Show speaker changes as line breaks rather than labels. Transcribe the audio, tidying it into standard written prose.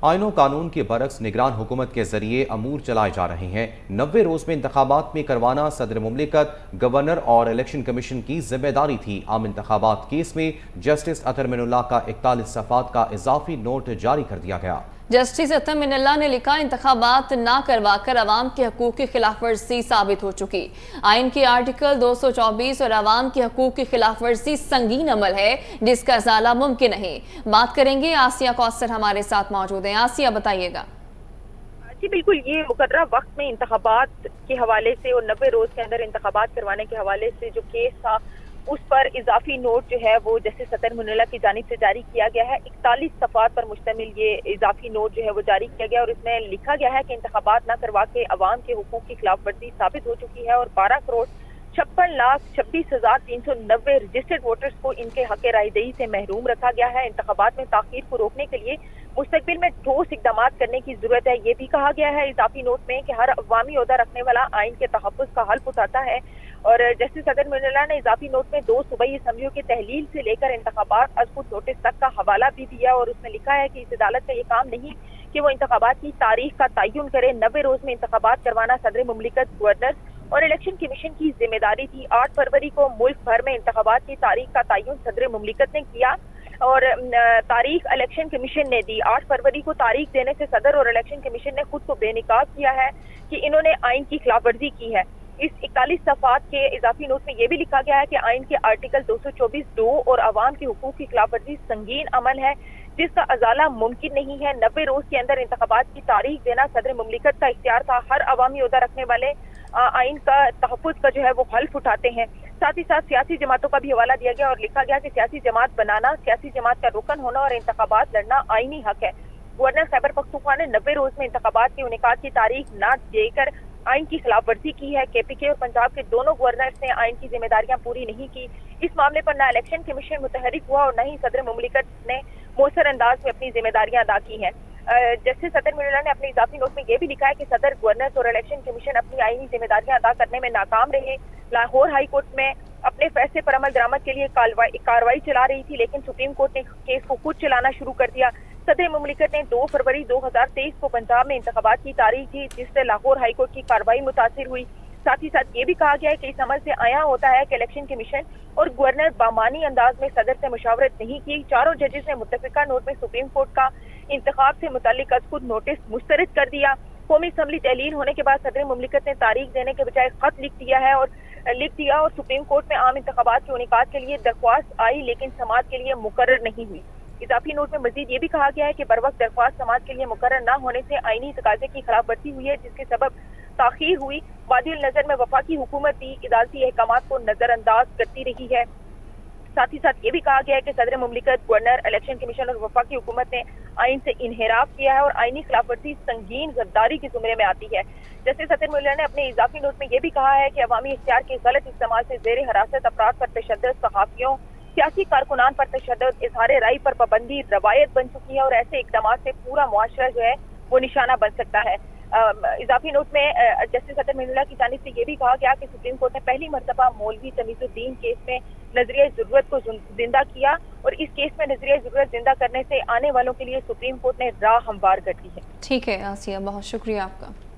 آئین و قانون کے برعکس نگران حکومت کے ذریعے امور چلائے جا رہے ہیں۔ 90 روز میں انتخابات میں کروانا صدر مملکت، گورنر اور الیکشن کمیشن کی ذمہ داری تھی۔ عام انتخابات کیس میں جسٹس اطہر من اللہ کا 41 صفحات کا اضافی نوٹ جاری کر دیا گیا۔
جسٹس اطہر من اللہ نے لکھا، انتخابات نہ کروا کر عوام کے حقوق کی خلاف ورزی ثابت ہو چکی۔ آئین کے آرٹیکل 224 اور عوام کے حقوق کی خلاف ورزی سنگین عمل ہے جس کا ازالہ ممکن نہیں۔ بات کریں گے، آسیہ کوثر ہمارے ساتھ موجود ہیں۔ آسیہ بتائیے گا۔
جی بالکل، یہ مقررہ وقت میں انتخابات کے حوالے سے اور 90 روز کے اندر انتخابات کروانے کے حوالے سے جو کیس تھا اس پر اضافی نوٹ جو ہے وہ جسٹس اطہر من اللہ کی جانب سے جاری کیا گیا ہے۔ 41 صفحات پر مشتمل یہ اضافی نوٹ جو ہے وہ جاری کیا گیا اور اس میں لکھا گیا ہے کہ انتخابات نہ کروا کے عوام کے حقوق کی خلاف ورزی ثابت ہو چکی ہے اور 12,56,26,390 رجسٹرڈ ووٹرز کو ان کے حق رائے دہی سے محروم رکھا گیا ہے۔ انتخابات میں تاخیر کو روکنے کے لیے مستقبل میں ٹھوس اقدامات کرنے کی ضرورت ہے۔ یہ بھی کہا گیا ہے اضافی نوٹ میں کہ ہر عوامی عہدہ رکھنے والا آئین کے تحفظ کا حلف اٹھاتا ہے، اور جسٹس اطہر من اللہ نے اضافی نوٹ میں 2 صوبائی اسمبلیوں کی تحلیل سے لے کر انتخابات از خود نوٹس تک کا حوالہ بھی دیا اور اس میں لکھا ہے کہ اس عدالت کا یہ کام نہیں کہ وہ انتخابات کی تاریخ کا تعین کرے۔ 90 روز میں انتخابات کروانا صدر مملکت، گورنر اور الیکشن کمیشن کی ذمہ داری تھی۔ 8 فروری کو ملک بھر میں انتخابات کی تاریخ کا تعین صدر مملکت نے کیا اور تاریخ الیکشن کمیشن نے دی۔ 8 فروری کو تاریخ دینے سے صدر اور الیکشن کمیشن نے خود کو بے نقاب کیا ہے کہ انہوں نے آئین کی خلاف ورزی کی ہے۔ اس 41 صفحات کے اضافی نوٹ میں یہ بھی لکھا گیا ہے کہ آئین کے آرٹیکل 224(2) اور عوام کے حقوق کی خلاف ورزی سنگین عمل ہے جس کا ازالہ ممکن نہیں ہے۔ 90 روز کے اندر انتخابات کی تاریخ دینا صدر مملکت کا اختیار تھا۔ ہر عوامی عہدہ رکھنے والے آئین کا تحفظ کا جو ہے وہ حلف اٹھاتے ہیں۔ ساتھ ہی ساتھ سیاسی جماعتوں کا بھی حوالہ دیا گیا اور لکھا گیا کہ سیاسی جماعت بنانا، سیاسی جماعت کا رکن ہونا اور انتخابات لڑنا آئینی حق ہے۔ گورنر خیبر پختونخوا نے 90 روز میں انتخابات کے انعقاد کی تاریخ نہ دے کر آئین کی خلاف ورزی کی ہے۔ کے پی کے اور پنجاب کے دونوں گورنرز نے آئین کی ذمہ داریاں پوری نہیں کی۔ اس معاملے پر نہ الیکشن کمیشن متحرک ہوا اور نہ ہی صدر مملکت نے مؤثر انداز میں اپنی ذمہ داریاں ادا کی ہیں۔ جسٹس اطہر من اللہ نے اپنے اضافی نوٹ میں یہ بھی لکھا ہے کہ صدر، گورنرز اور الیکشن کمیشن اپنی آئینی ذمہ داریاں ادا کرنے میں ناکام رہے۔ لاہور ہائی کورٹ میں اپنے فیصلے پر عمل درآمد کے لیے کارروائی چلا رہی تھی لیکن سپریم کورٹ نے کیس کو خود چلانا شروع کر دیا۔ صدر مملکت نے 2 فروری 2023 کو پنجاب میں انتخابات کی تاریخ دی جس سے لاہور ہائی کورٹ کی کارروائی متاثر ہوئی۔ ساتھ ہی ساتھ یہ بھی کہا گیا ہے کہ اس عمل سے عیاں ہوتا ہے کہ الیکشن کمیشن اور گورنر بامانی انداز میں صدر سے مشاورت نہیں کی۔ چاروں ججز نے متفقہ نوٹ میں سپریم کورٹ کا انتخاب سے متعلق از خود نوٹس مسترد کر دیا۔ قومی اسمبلی تحلیل ہونے کے بعد صدر مملکت نے تاریخ دینے کے بجائے خط لکھ دیا اور سپریم کورٹ میں عام انتخابات کے انعقاد کے لیے درخواست آئی لیکن سماعت کے لیے مقرر نہیں ہوئی۔ اضافی نوٹ میں مزید یہ بھی کہا گیا ہے کہ بروقت درخواست سماعت کے لیے مقرر نہ ہونے سے آئینی تقاضے کی خلاف ورزی ہوئی ہے جس کے سبب تاخیر ہوئی۔ وادی النظر میں وفاقی حکومت بھی عدالتی احکامات کو نظر انداز کرتی رہی ہے۔ ساتھ ہی ساتھ یہ بھی کہا گیا ہے کہ صدر مملکت، گورنر، الیکشن کمیشن اور وفاقی حکومت نے آئین سے انحراف کیا ہے اور آئینی خلاف ورزی سنگین غداری کے زمرے میں آتی ہے۔ جسٹس اطہر من اللہ نے اپنے اضافی نوٹ میں یہ بھی کہا ہے کہ عوامی اختیار کے غلط استعمال سے زیر حراست افراد پر تشدد، صحافیوں، سیاسی کارکنان پر تشدد، اظہار رائے پر پابندی روایت بن چکی ہے اور ایسے اقدامات سے پورا معاشرہ جو ہے وہ نشانہ بن سکتا ہے۔ اضافی نوٹ میں جسٹس اطہر من اللہ کی جانب سے یہ بھی کہا گیا کہ سپریم کورٹ نے پہلی مرتبہ مولوی تمیز الدین کیس میں نظریہ ضرورت کو زندہ کیا اور اس کیس میں نظریہ ضرورت زندہ کرنے سے آنے والوں کے لیے سپریم کورٹ نے راہ ہموار کر دی ہے۔
ٹھیک ہے آسیہ، بہت شکریہ آپ کا۔